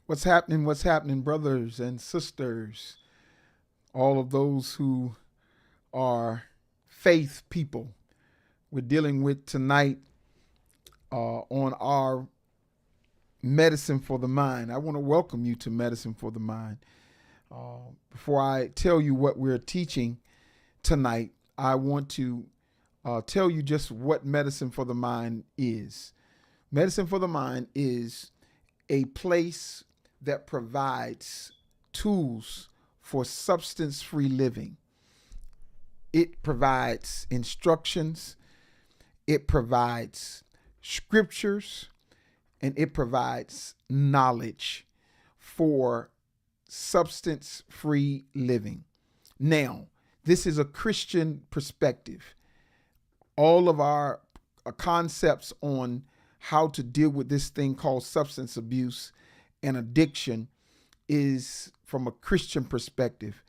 What's happening? What's happening, brothers and sisters? All of those who are faith people. We're dealing with tonight on our Medicine for the Mind. I want to welcome you to Medicine for the Mind. Before I tell you what we're teaching tonight, I want to tell you just what Medicine for the Mind is. Medicine for the Mind is a place that provides tools for substance-free living. It provides instructions, it provides scriptures, and it provides knowledge for substance-free living. Now, this is a Christian perspective. All of our concepts on how to deal with this thing called substance abuse and addiction is from a Christian perspective,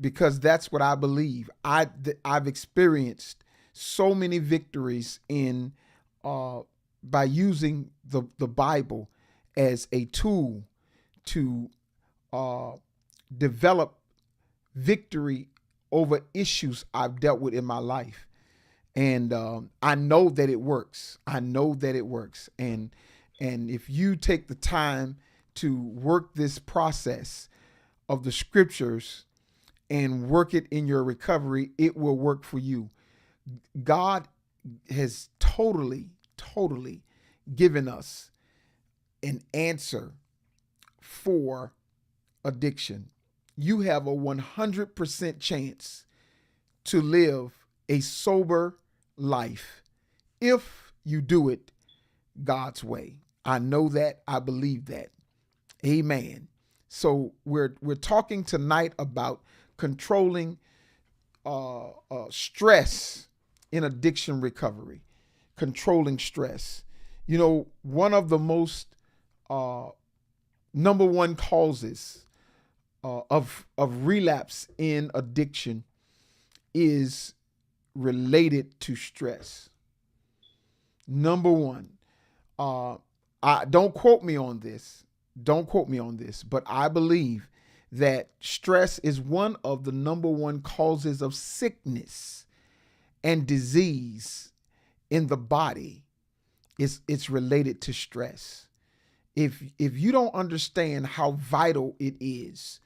because that's what I believe. I've experienced so many victories in by using the Bible as a tool to develop victory over issues I've dealt with in my life. And I know that it works. I know that it works. And if you take the time to work this process of the scriptures and work it in your recovery, it will work for you. God has totally given us an answer for addiction. You have a 100% chance to live a sober life if you do it God's way. I know that. I believe that. Amen. So we're talking tonight about controlling stress in addiction recovery. Controlling stress. You know, one of the most number one causes of relapse in addiction is related to stress. Number one. Don't quote me on this. But I believe that stress is one of the number one causes of sickness and disease in the body. It's related to stress. If you don't understand how vital it is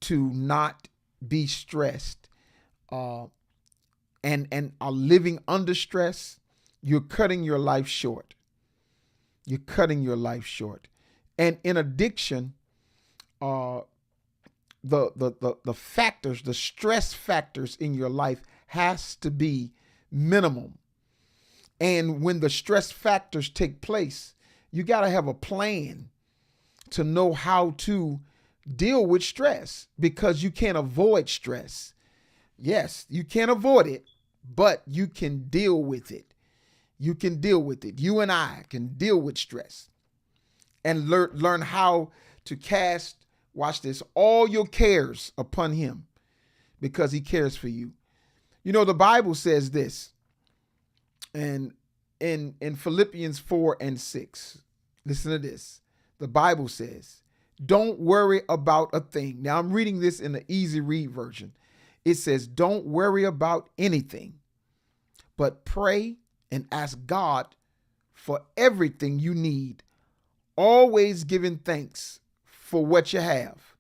to not be stressed and are living under stress, you're cutting your life short. You're cutting your life short. And in addiction, the factors, the stress factors in your life has to be minimum. And when the stress factors take place, you got to have a plan to know how to deal with stress, because you can't avoid stress. Yes, you can't avoid it, but you can deal with it. You can deal with it. You and I can deal with stress and learn how to cast, watch this, all your cares upon him, because he cares for you. You know, the Bible says this, and in Philippians 4:6, listen to this. The Bible says, don't worry about a thing. Now I'm reading this in the easy read version. It says, don't worry about anything, but pray and ask God for everything you need, always giving thanks for what you have.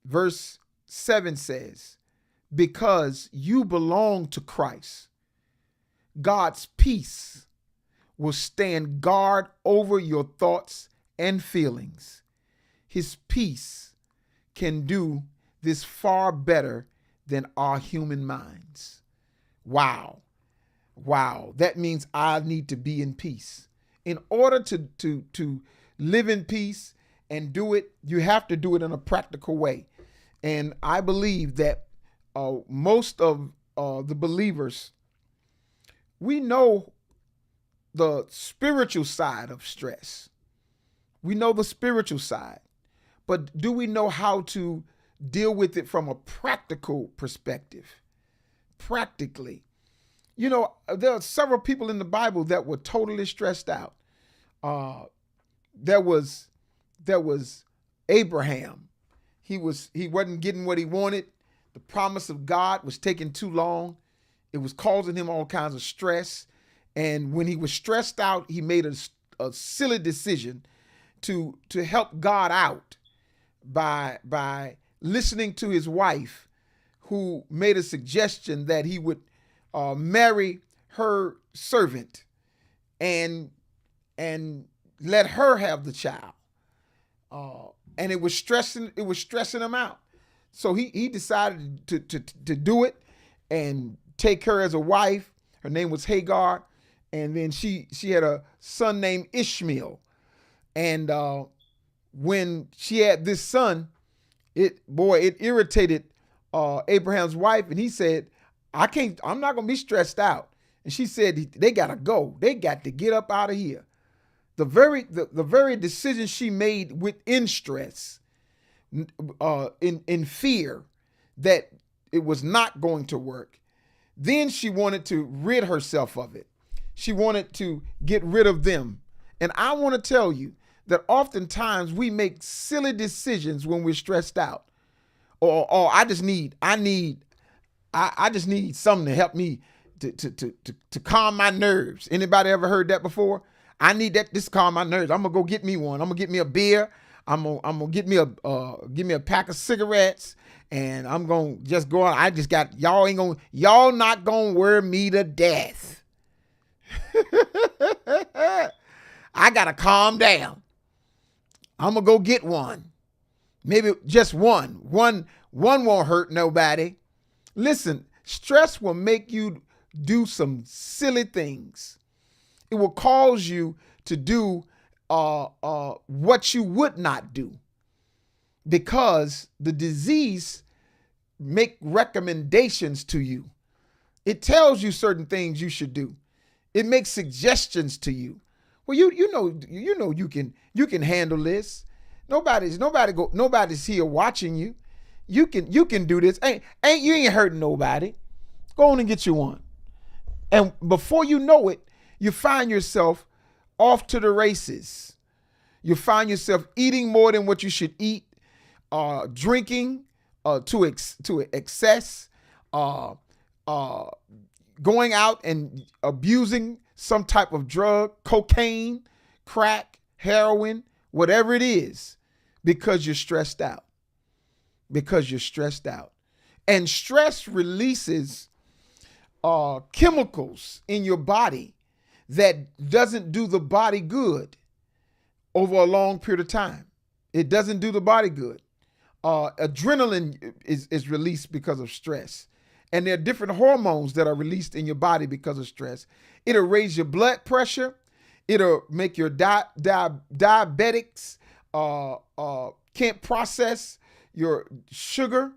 Verse 7 says, because you belong to Christ, God's peace will stand guard over your thoughts and feelings. His peace can do this far better than our human minds. Wow. That means I need to be in peace. In order to live in peace and do it, you have to do it in a practical way. And I believe that most of the believers, we know the spiritual side of stress. We know the spiritual side. But do we know how to deal with it from a practical perspective? Practically. You know, there are several people in the Bible that were totally stressed out. there was Abraham. He wasn't getting what he wanted. The promise of God was taking too long. It was causing him all kinds of stress. And when he was stressed out, he made a silly decision to help God out by listening to his wife, who made a suggestion that he would marry her servant and let her have the child. And it was stressing him out. So he decided to do it and take her as a wife. Her name was Hagar. And then she had a son named Ishmael. And when she had this son, it irritated Abraham's wife. And he said, I'm not going to be stressed out. And she said, they got to go. They got to get up out of here. The very decision she made within stress, in fear that it was not going to work. Then she wanted to rid herself of it. She wanted to get rid of them. And I want to tell you that oftentimes we make silly decisions when we're stressed out. Or I just need something to help me to calm my nerves. Anybody ever heard that before? I need this to calm my nerves. I'm gonna go get me one. I'm gonna get me a beer. I'm gonna get me a pack of cigarettes, and I'm gonna just go on. Y'all not gonna wear me to death. I gotta calm down. I'm gonna go get one. Maybe just one. One won't hurt nobody. Listen, stress will make you do some silly things. It will cause you to do what you would not do, because the disease make recommendations to you. It tells you certain things you should do. It makes suggestions to you. Well, you know you can handle this. Nobody's here watching you. You can do this. You ain't hurting nobody. Go on and get you one. And before you know it, you find yourself off to the races. You find yourself eating more than what you should eat, drinking to excess, going out and abusing some type of drug, cocaine, crack, heroin, whatever it is, because you're stressed out. And stress releases chemicals in your body that doesn't do the body good over a long period of time. It doesn't do the body good. Adrenaline is released because of stress. And there are different hormones that are released in your body because of stress. It'll raise your blood pressure. It'll make your diabetics can't process your sugar,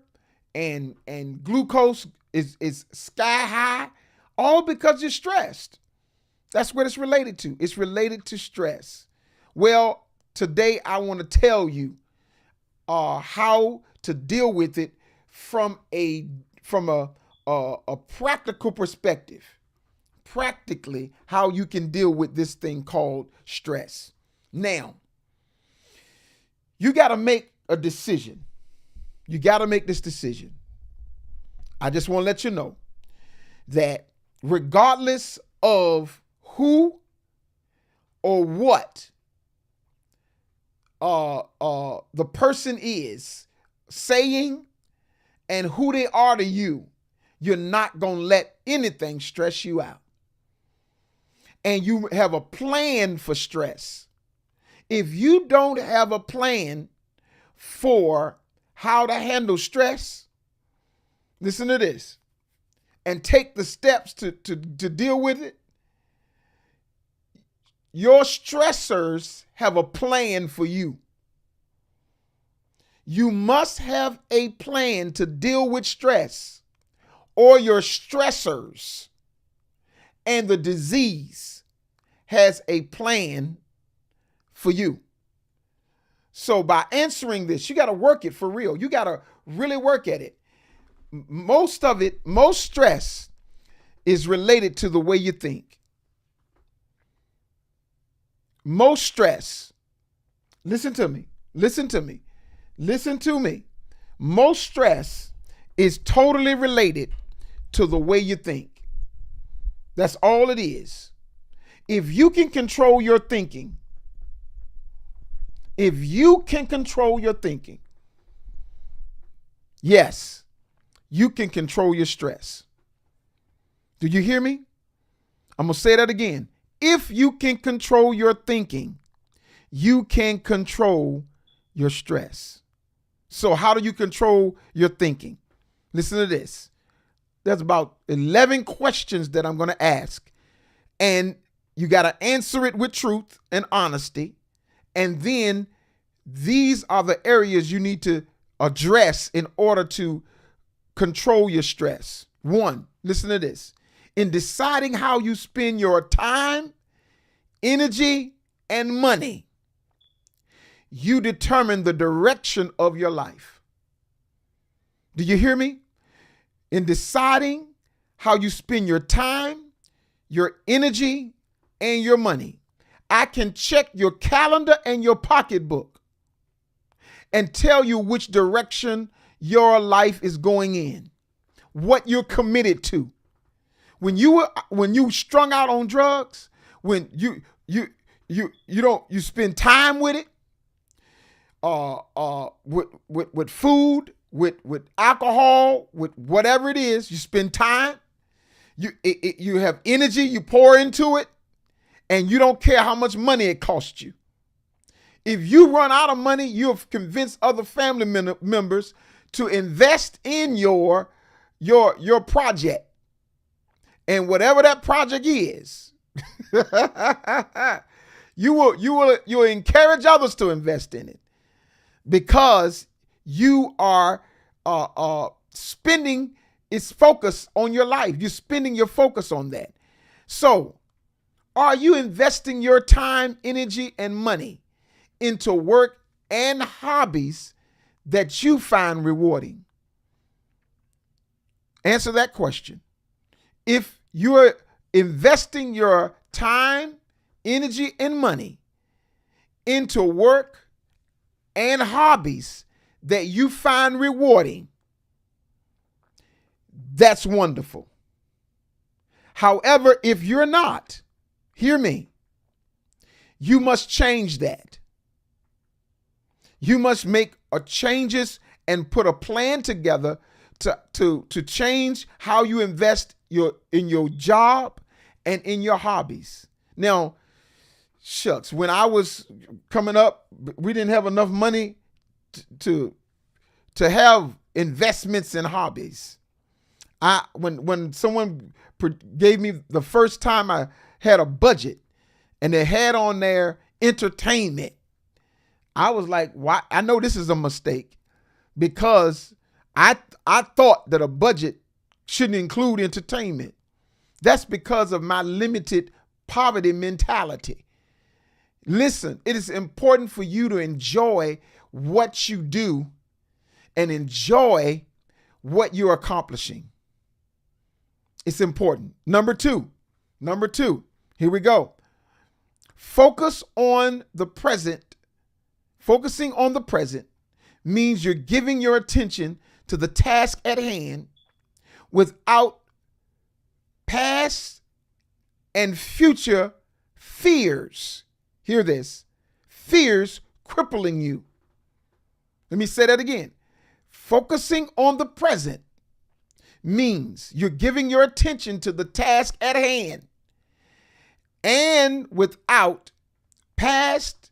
and glucose is sky high, all because you're stressed. That's what it's related to. It's related to stress. Well, today I want to tell you how to deal with it from a practical perspective. Practically, how you can deal with this thing called stress. Now, you got to make a decision. You got to make this decision. I just want to let you know that regardless of who or what the person is saying and who they are to you, you're not going to let anything stress you out. And you have a plan for stress. If you don't have a plan for how to handle stress, listen to this, and take the steps to deal with it, your stressors have a plan for you. You must have a plan to deal with stress, or your stressors and the disease has a plan for you. So by answering this, you got to work it for real. You got to really work at it. Most stress is related to the way you think. Most stress Listen to me. Listen to me. Listen to me. Most stress is totally related to the way you think. That's all it is. If you can control your thinking, yes, you can control your stress. Do you hear me? I'm going to say that again. If you can control your thinking, you can control your stress. So how do you control your thinking? Listen to this. There's about 11 questions that I'm going to ask, and you got to answer it with truth and honesty. And then these are the areas you need to address in order to control your stress. 1, listen to this. In deciding how you spend your time, energy, and money, you determine the direction of your life. Do you hear me? In deciding how you spend your time, your energy, and your money, I can check your calendar and your pocketbook and tell you which direction your life is going in, what you're committed to. When you strung out on drugs, when you spend time with it, with food, with alcohol, with whatever it is, you spend time. You have energy, you pour into it, and you don't care how much money it costs you. If you run out of money, you have convinced other family members to invest in your project. And whatever that project is, you'll encourage others to invest in it because you are spending its focus on your life. You're spending your focus on that. So, are you investing your time, energy, and money into work and hobbies that you find rewarding? Answer that question. If you're investing your time, energy, and money into work and hobbies that you find rewarding, that's wonderful. However, if you're not, hear me, you must change that. You must make changes and put a plan together to change how you invest in your job and in your hobbies. Now, shucks, when I was coming up, we didn't have enough money to have investments in hobbies. When someone gave me the first time, I had a budget and they had on there entertainment, I was like, why? I know this is a mistake because I thought that a budget shouldn't include entertainment. That's because of my limited poverty mentality. Listen, it is important for you to enjoy what you do and enjoy what you're accomplishing. It's important. Number two, here we go. Focusing on the present means you're giving your attention to the task at hand without past and future fears. Hear this. Fears crippling you. Let me say that again. Focusing on the present means you're giving your attention to the task at hand and without past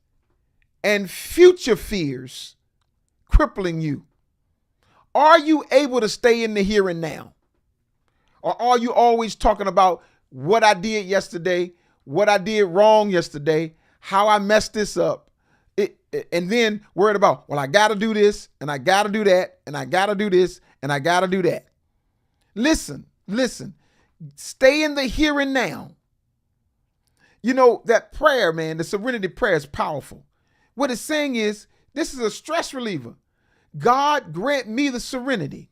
and future fears crippling you. Are you able to stay in the here and now? Or are you always talking about what I did yesterday, what I did wrong yesterday, how I messed this up, and then worried about, well, I got to do this, and I got to do that, and I got to do this, and I got to do that. Listen. Stay in the here and now. You know, that prayer, man, the serenity prayer is powerful. What it's saying is, this is a stress reliever. God grant me the serenity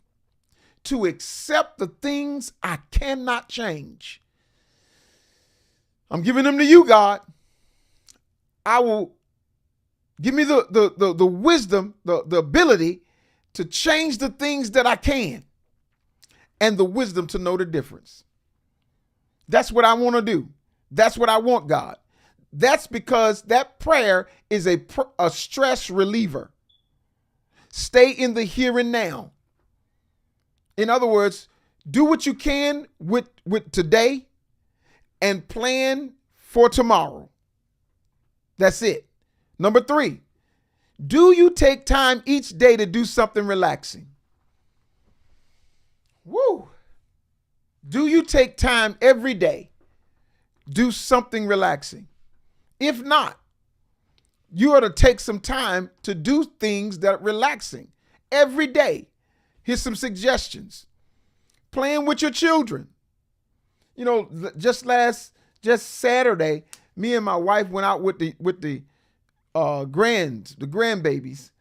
to accept the things I cannot change. I'm giving them to you, God. I will Give me the wisdom, the ability to change the things that I can, and the wisdom to know the difference. That's what I want to do. That's what I want, God. That's because that prayer is a stress reliever. Stay in the here and now. In other words, do what you can with today and plan for tomorrow. That's it. Number 3, do you take time each day to do something relaxing? Woo. Do you take time every day? Do something relaxing. If not, you ought to take some time to do things that are relaxing every day. Here's some suggestions. Playing with your children. You know, just Saturday, me and my wife went out with the grandbabies,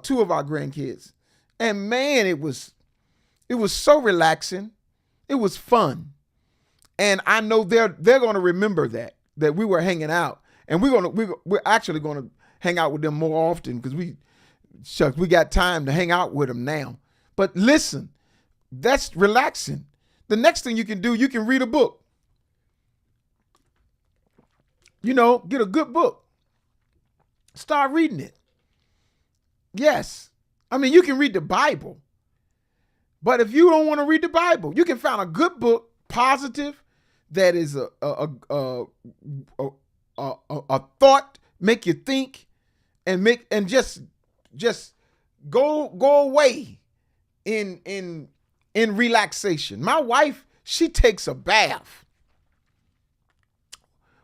2 of our grandkids. And man, it was so relaxing. It was fun. And I know they're going to remember that we were hanging out. And we're actually going to hang out with them more often because we got time to hang out with them now. But listen, that's relaxing. The next thing you can do, you can read a book. You know, get a good book. Start reading it. Yes. I mean, you can read the Bible. But if you don't want to read the Bible, you can find a good book, positive, that is a thought, make you think, and just go away in relaxation. My wife, she takes a bath.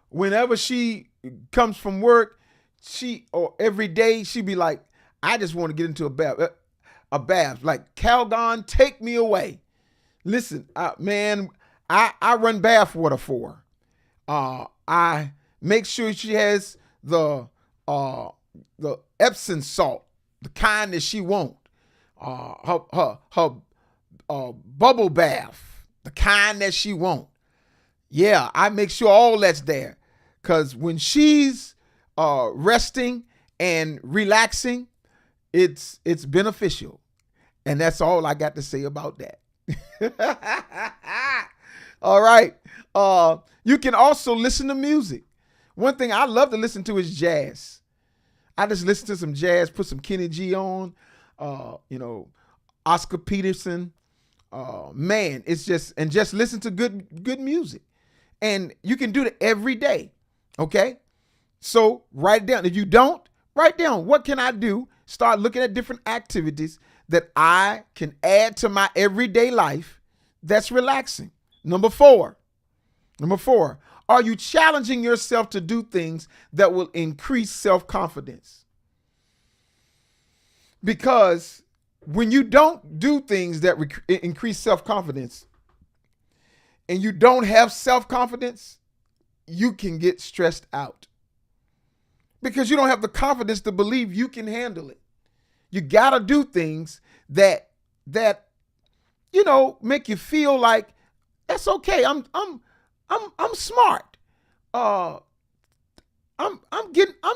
Whenever she comes from work, or every day, she be like, I just want to get into a bath. Like, Calgon, take me away. Listen, man, I run bath water for her. I make sure she has the Epsom salt, the kind that she wants. Her bubble bath, the kind that she wants. Yeah, I make sure all that's there. Because when she's resting and relaxing, it's beneficial. And that's all I got to say about that. All right. You can also listen to music. One thing I love to listen to is jazz. I just listen to some jazz, put some Kenny G on, Oscar Peterson. Man, it's just listen to good music. And you can do that every day. Okay. So write it down. If you don't, write down, what can I do? Start looking at different activities that I can add to my everyday life that's relaxing. Number 4, are you challenging yourself to do things that will increase self-confidence? Because when you don't do things that increase self-confidence and you don't have self-confidence, you can get stressed out because you don't have the confidence to believe you can handle it. You got to do things that make you feel like that's okay. I'm smart. I'm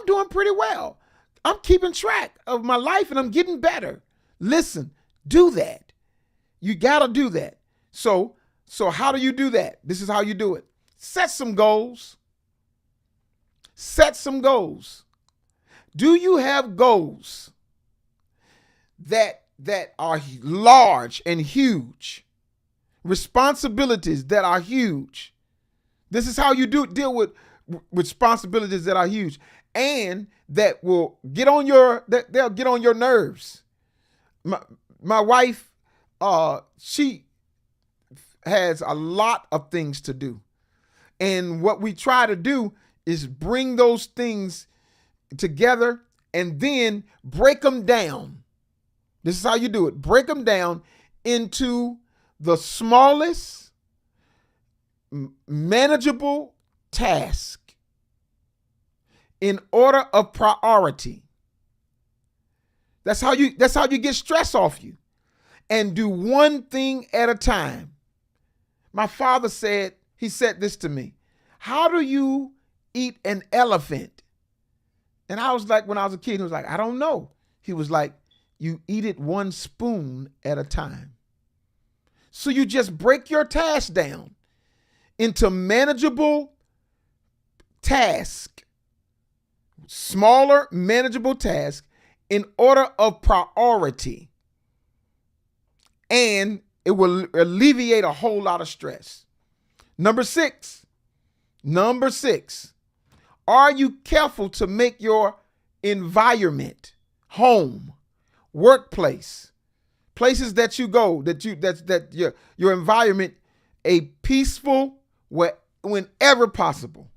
doing pretty well. I'm keeping track of my life and I'm getting better. Listen, do that. You got to do that. So how do you do that? This is how you do it. Set some goals. Do you have goals that are large and huge? Responsibilities that are huge. This is how you deal with responsibilities that are huge and that will they'll get on your nerves. My wife, she has a lot of things to do. And what we try to do is bring those things together and then break them down. This is how you do it. Break them down into the smallest manageable task in order of priority. That's how you get stress off you. And do one thing at a time. My father said this to me. How do you eat an elephant And I was like, when I was a kid, he was like, I don't know. He was like, you eat it one spoon at a time. So you just break your task down into manageable tasks, smaller manageable tasks in order of priority. And it will alleviate a whole lot of stress. Number six, are you careful to make your environment, home, workplace, places that you go, that your environment, a peaceful whenever possible?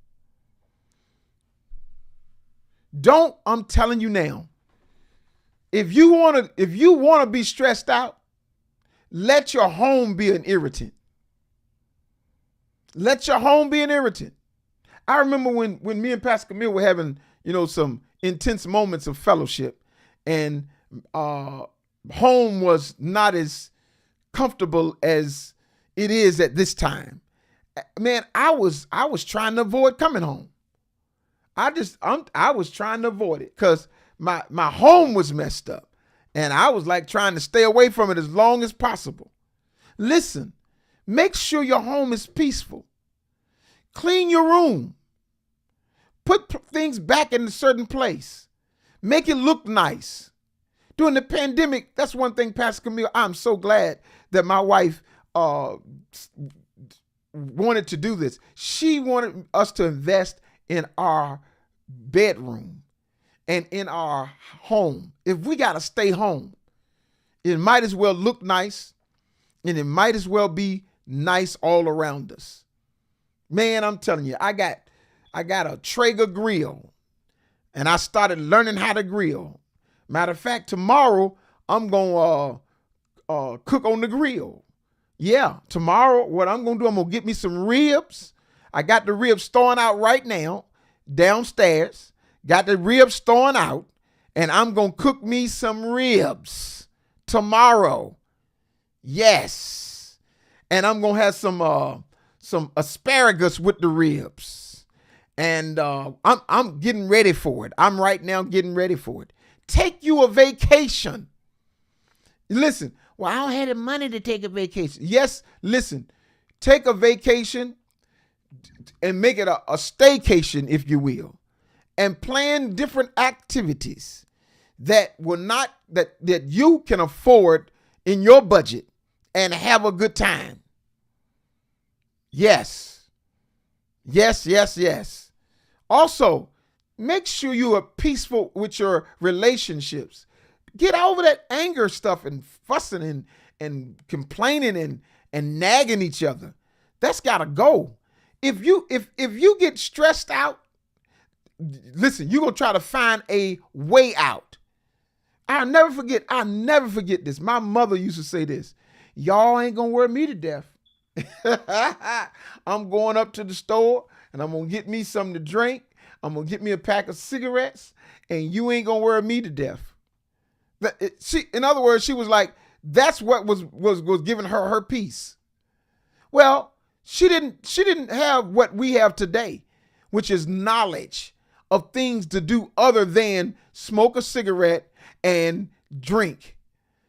Don't, I'm telling you now, if you want to be stressed out, let your home be an irritant. Let your home be an irritant. I remember when me and Pastor Camille were having, some intense moments of fellowship, and home was not as comfortable as it is at this time. Man, I was trying to avoid coming home. I was trying to avoid it because my home was messed up, and I was like trying to stay away from it as long as possible. Listen, make sure your home is peaceful. Clean your room. Put things back in a certain place. Make it look nice. During the pandemic, that's one thing, Pastor Camille, I'm so glad that my wife wanted to do this. She wanted us to invest in our bedroom and in our home. If we got to stay home, it might as well look nice, and it might as well be nice all around us. Man, I'm telling you, I got a Traeger grill, and I started learning how to grill. Matter of fact, tomorrow I'm going to cook on the grill. Yeah, tomorrow what I'm going to do, I'm going to get me some ribs. I got the ribs thawing out right now downstairs. Got the ribs thawing out, and I'm going to cook me some ribs tomorrow. Yes. And I'm going to have some asparagus with the ribs. And I'm getting ready for it. I'm right now getting ready for it. Take you a vacation. Listen, well, I don't have the money to take a vacation. Yes, listen, take a vacation and make it a staycation, if you will, and plan different activities that you can afford in your budget and have a good time. Yes. Yes, yes, yes. Also, make sure you are peaceful with your relationships. Get over that anger stuff and fussing and complaining and nagging each other. That's got to go. If you get stressed out, listen, you're going to try to find a way out. I'll never forget this. My mother used to say this: y'all ain't going to wear me to death. I'm going up to the store and I'm going to get me something to drink. I'm going to get me a pack of cigarettes, and you ain't going to wear me to death. In other words, she was like, that's what was giving her peace. Well, she didn't have what we have today, which is knowledge of things to do other than smoke a cigarette and drink.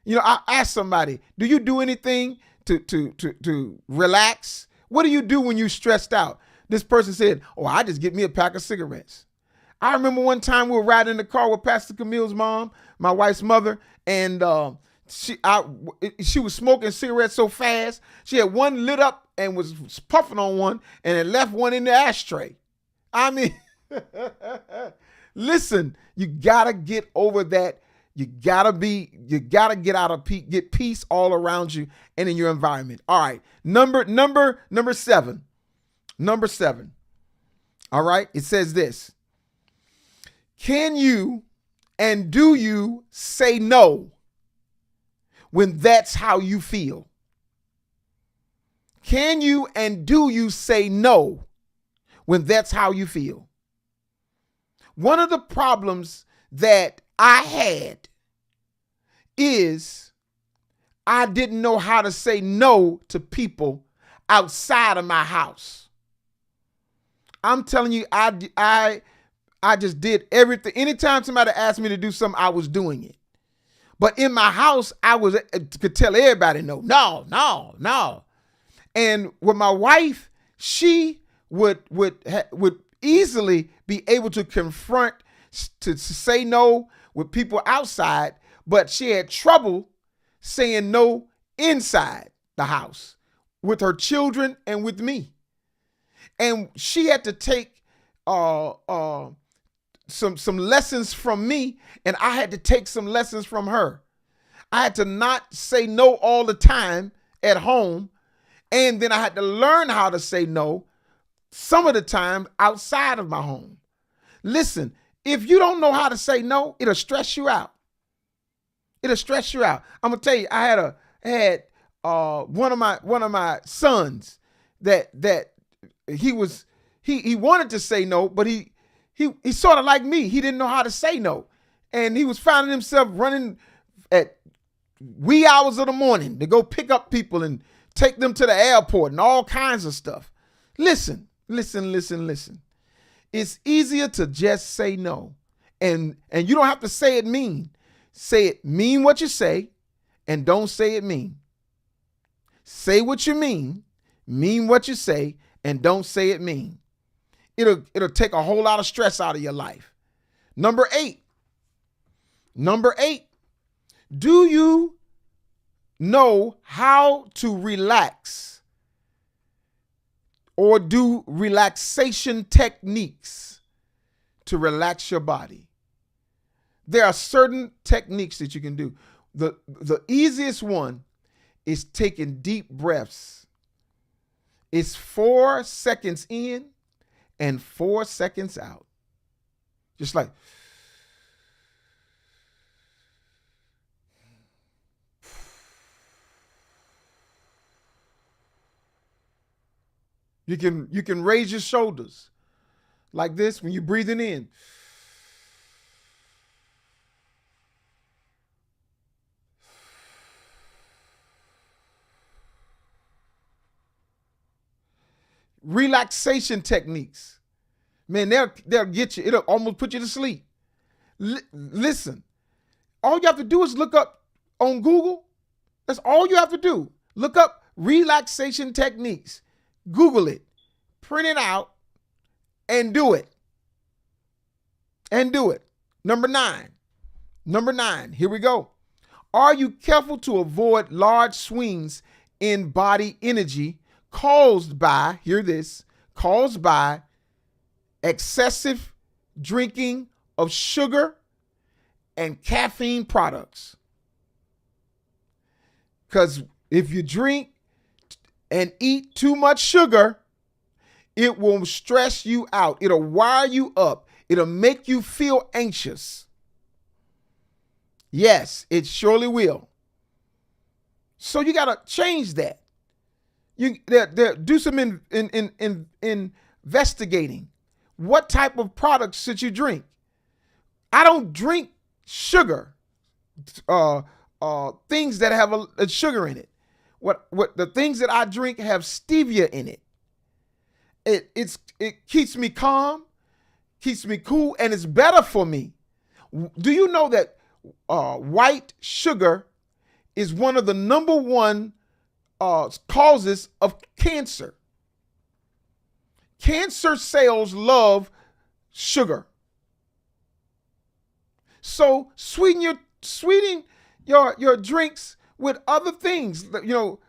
I asked somebody, do you do anything to relax? What do you do when you're stressed out? This person said, oh, I just get me a pack of cigarettes. I remember one time we were riding in the car with Pastor Camille's mom, my wife's mother, and she was smoking cigarettes so fast. She had one lit up and was puffing on one, and it left one in the ashtray. I mean, listen, you gotta get over that. You gotta get peace all around you and in your environment. All right. Number 7. Number 7. All right. It says this: can you and do you say no when that's how you feel? Can you and do you say no when that's how you feel? One of the problems that I had is I didn't know how to say no to people outside of my house. I'm telling you, I I just did everything. Anytime somebody asked me to do something, I was doing it. But in my house, I could tell everybody no. And with my wife, she would easily be able to confront, to say no with people outside, but she had trouble saying no inside the house with her children and with me. And she had to take some lessons from me, and I had to take some lessons from her. I had to not say no all the time at home, and then I had to learn how to say no some of the time outside of my home. Listen, if you don't know how to say no, it'll stress you out. It'll stress you out. I'm gonna tell you, I had one of my sons that he wanted to say no, but he sort of like me. He didn't know how to say no. And he was finding himself running at wee hours of the morning to go pick up people and take them to the airport and all kinds of stuff. Listen. It's easier to just say no. And you don't have to say it mean. Say it mean what you say, and don't say it mean. Say what you mean what you say, and don't say it mean. It'll take a whole lot of stress out of your life. Number eight, do you know how to relax or do relaxation techniques to relax your body? There are certain techniques that you can do. The easiest one is taking deep breaths. It's 4 seconds in and 4 seconds out. Just like, you can raise your shoulders like this when you're breathing in. Relaxation techniques, man, they'll get you. It'll almost put you to sleep. Listen, all you have to do is look up on Google. That's all you have to do. Look up relaxation techniques. Google it, print it out, and do it. Number nine, here we go. Are you careful to avoid large swings in body energy caused by excessive drinking of sugar and caffeine products? Because if you drink and eat too much sugar, it will stress you out. It'll wire you up. It'll make you feel anxious. Yes, it surely will. So you got to change that. You do some investigating. What type of products should you drink? I don't drink sugar, things that have a sugar in it. What the things that I drink have stevia in it. It keeps me calm, keeps me cool, and it's better for me. Do you know that white sugar is one of the number one causes of cancer? Cancer cells love sugar. So sweeten your drinks with other things. You know,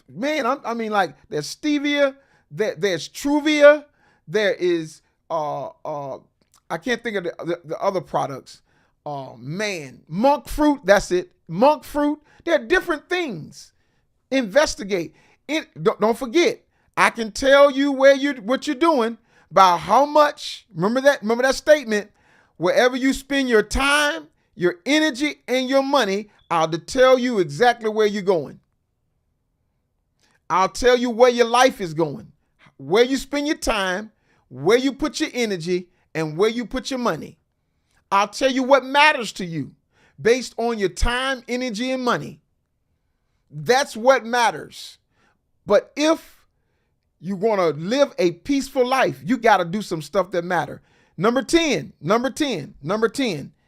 man, I mean, like, there's stevia, there's Truvia, there is I can't think of the other products. Monk fruit, that's it. Monk fruit. There are different things. Investigate it. Don't forget, I can tell you what you're doing by how much. Remember that statement. Wherever you spend your time, your energy, and your money, I'll tell you exactly where you're going. I'll tell you where your life is going, where you spend your time, where you put your energy, and where you put your money. I'll tell you what matters to you based on your time, energy, and money. That's what matters. But if you want to live a peaceful life, you got to do some stuff that matter. Number 10.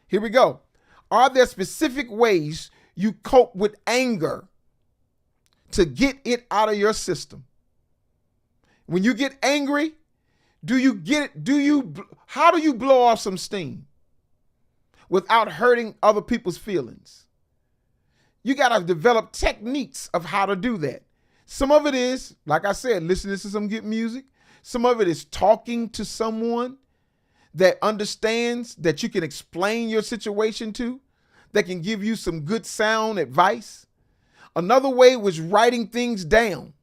Here we go. Are there specific ways you cope with anger to get it out of your system? When you get angry, how do you blow off some steam without hurting other people's feelings? You got to develop techniques of how to do that. Some of it is, like I said, listening to some good music. Some of it is talking to someone that understands, that you can explain your situation to, that can give you some good sound advice. Another way was writing things down.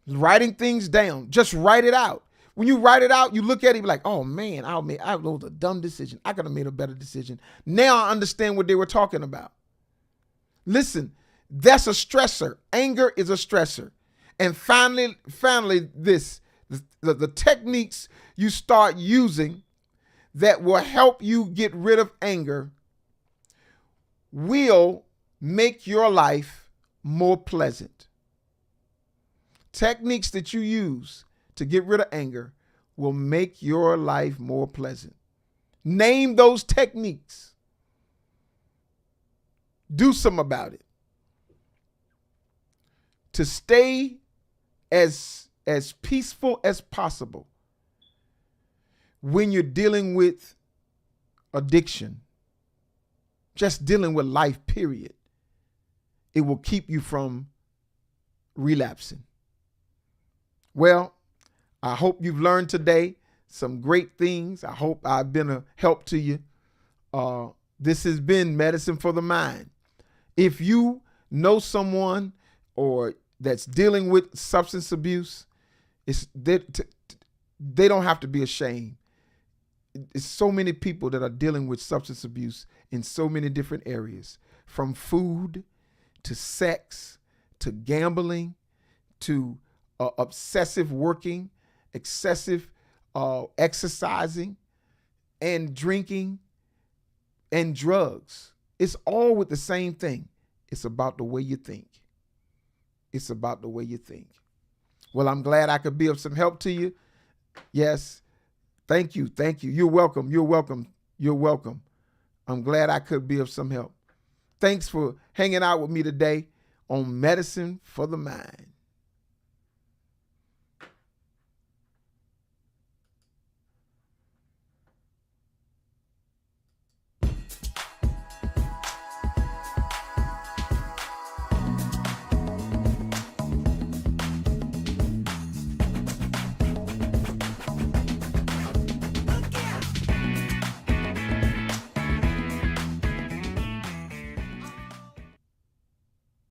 Just write it out. When you write it out, you look at it like, oh man, I made a dumb decision. I could have made a better decision. Now I understand what they were talking about. Listen, that's a stressor. Anger is a stressor. And finally, the techniques you start using that will help you get rid of anger will make your life more pleasant. Techniques that you use to get rid of anger will make your life more pleasant. Name those techniques. Do something about it. To stay as peaceful as possible when you're dealing with addiction, just dealing with life, period, it will keep you from relapsing. Well, I hope you've learned today some great things. I hope I've been a help to you. This has been Medicine for the Mind. If you know someone or that's dealing with substance abuse, they don't have to be ashamed. It's so many people that are dealing with substance abuse in so many different areas, from food to sex to gambling to obsessive working, excessive exercising, and drinking and drugs. It's all with the same thing. It's about the way you think. It's about the way you think. Well, I'm glad I could be of some help to you. Yes. Thank you. You're welcome. I'm glad I could be of some help. Thanks for hanging out with me today on Medicine for the Mind.